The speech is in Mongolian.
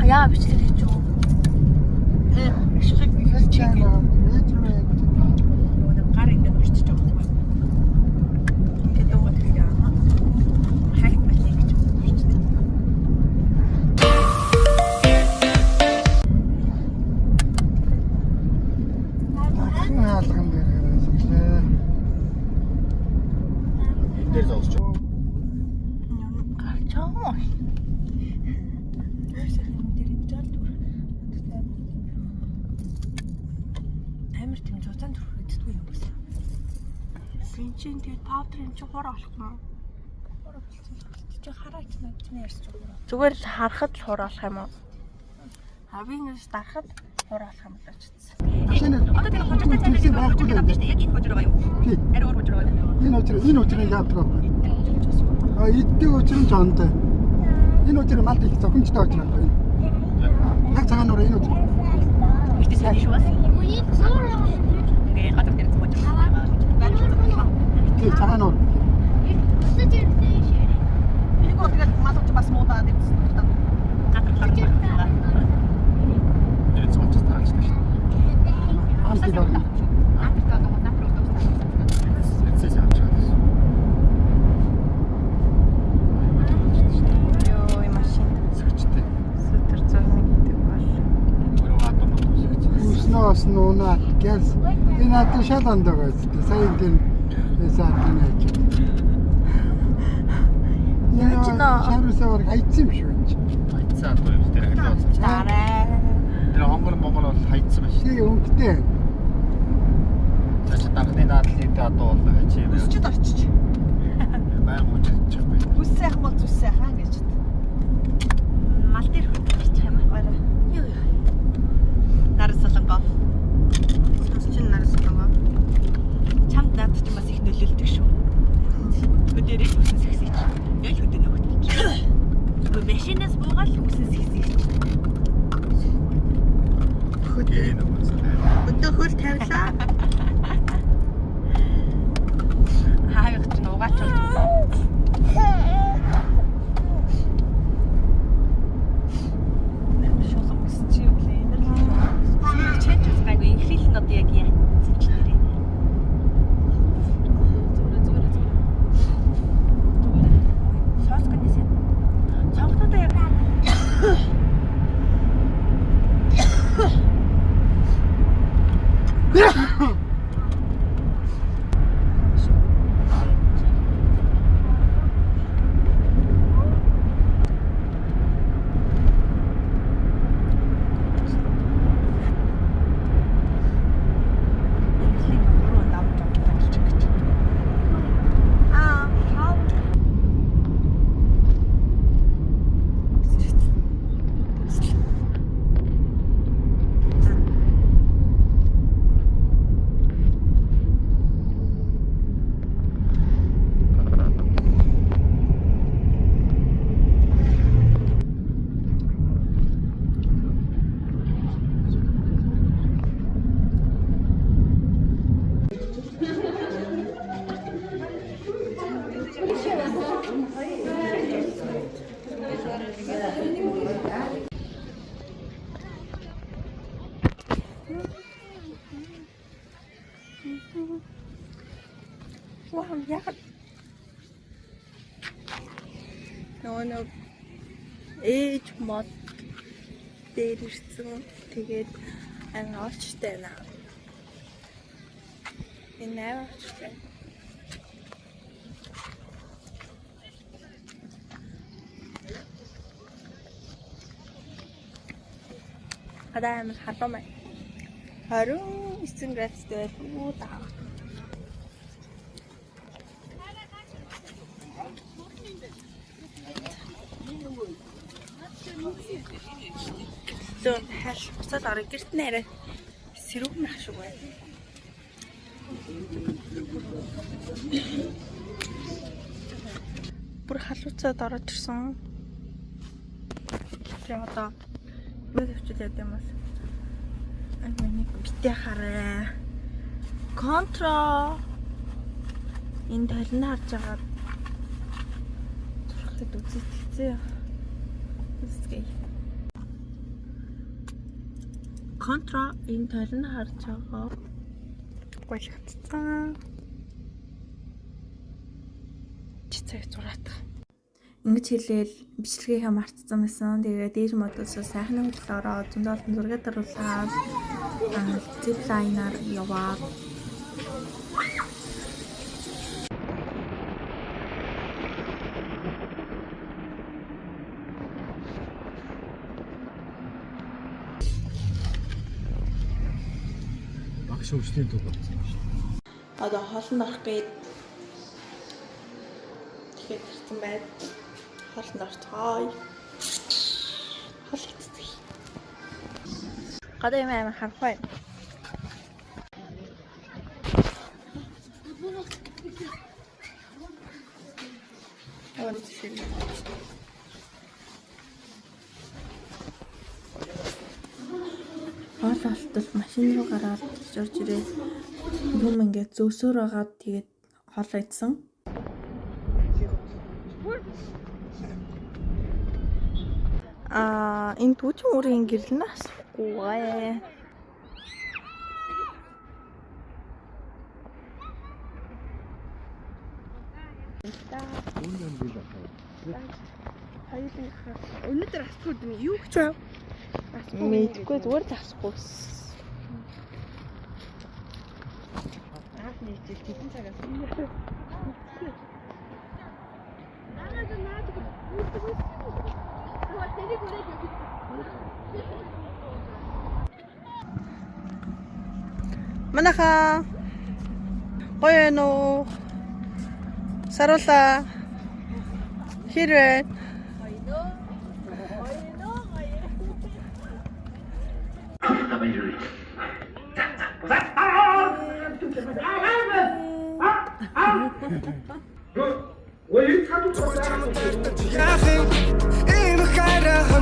Яа бичлэг хийж юу? Ашиг хийж байгаа. Нөгөө гар ингээд урчиж байгаа юм байна. Ингээд дуугаад ирээ аа. Хайх байлээ гэж урчиж. Хаалган дээр хэлээ. Энэ дээр зогсож. Гарчаа. Амар тийм зузаан төрөх гэдэггүй юм байна. Синчин тэгээд паудрын чи хураа болох юм уу? Хураа болсон чи хараач надад ярьж байгаа. Зүгээр харахад л хураа болох юм уу? Хавийнээс дарахад хураа болох юм л очсон. Одоо тэр хожиртой тань дээр байхгүй юм байна. Яг энэ хожир байгаа юм. Ари өөр хожир байгаа юм. Энэ учрыг яадаг вэ? Иддэг учир нь чонтой. Энэ учир малт их зохимжтой учир байна. Яг цагаан нураа энэ учир. Ихтэй сайн шүү бас. Ингээ гадар дээр зохиож байгаа. Тийм цагаан нур. Энэ гол тэгээд малч бас муудаад ирсэн. Гадар гараад. Энэ цогц таачтай шүү. Амттай байна. Ус нуунаа гэс энэ надад шал андаа гэдэг. Сайн гин эсаатын яаж. Яа, шаарусаар хайцсан юм шүү. Хайцсан одоо юм дээр хэлээд байна. Дараа. Тэр хонгор монгол бол хайцсан байна шүү. Тийм өнгөтэй. Тэс данхны наадлын одоо бол хачи юм. Үсчид орчиж. Баян үжиж байгаа. Үс сайхан бол зүс сайхан гэж. Мал дээр хөрчих юм аа. Юу юу. Наран солонгоо. Чин наран солонгоо. Чамд над ч бас их нөлөөлдөг шүү. Өдөрийг үсэс ихсэж. Яг хөдөө нөгөөч. Тэгвэл машинаас буугаад үсэс ихсэж. Хөдөө нөгөөцтэй. Өдөө хөл тавилаа. Хаагч нь угаач болж. Шулам гэсэн чи юу лээ? Чэнж гайгүй инхрил нь одоо яг яатсан ч нэрээ. Зүгээр. Сос гэнэсэ. Цонхноо яг. Wow, яг нөө ээж мод дээр ирсэн. Тэгээд ангаарчтай наа. Энэ ангаарчтай. Хадаа амир халуумай. 29 градустай байлгүй даа. Зөө хаш буцаад орё гэрт нэрээ сэрүүг нах шиг байна. Бүр халууцаад ороод ирсэн. Тэгээ одоо юу төвчл яд юм бас. Миний битээ хараа. Контра энэ талын харж байгаа. Зурхад үзэгдэлцээ. Үсгэй. Контра энэ талд харж байгаа. Голигдсан. Цэцэг зураатах. Ингэж хэлээл бичлэгээ мартсан байсан. Тэгээ дээр модоос сайхны хөдөлгөөрөө зөндөө олон зураг даруулаад зиплайнаар яваад Багш өвчтөний төв болсон шүү. одоо хоолнд орох гээд тэгээд ирсэн байд. Хоолнд орцгоё. Хоол идэх. Гадаа юм амар харахгүй. Хоол идэх. Хоол алтал машин руу гараад орж ирээд юм ингээд зөөсөөр агаад тэгээд хоол идсэн. Энэ түүхэн үрийн гэрэл нь асахгүй гай. Өнөөдөр асахгүй юм юу гэж вэ? Мэдгүй зүгээр л асахгүй. Нэг жил хэдэн цагаас Манаха гоё нөө сарула хэрвээ Ийм хайраа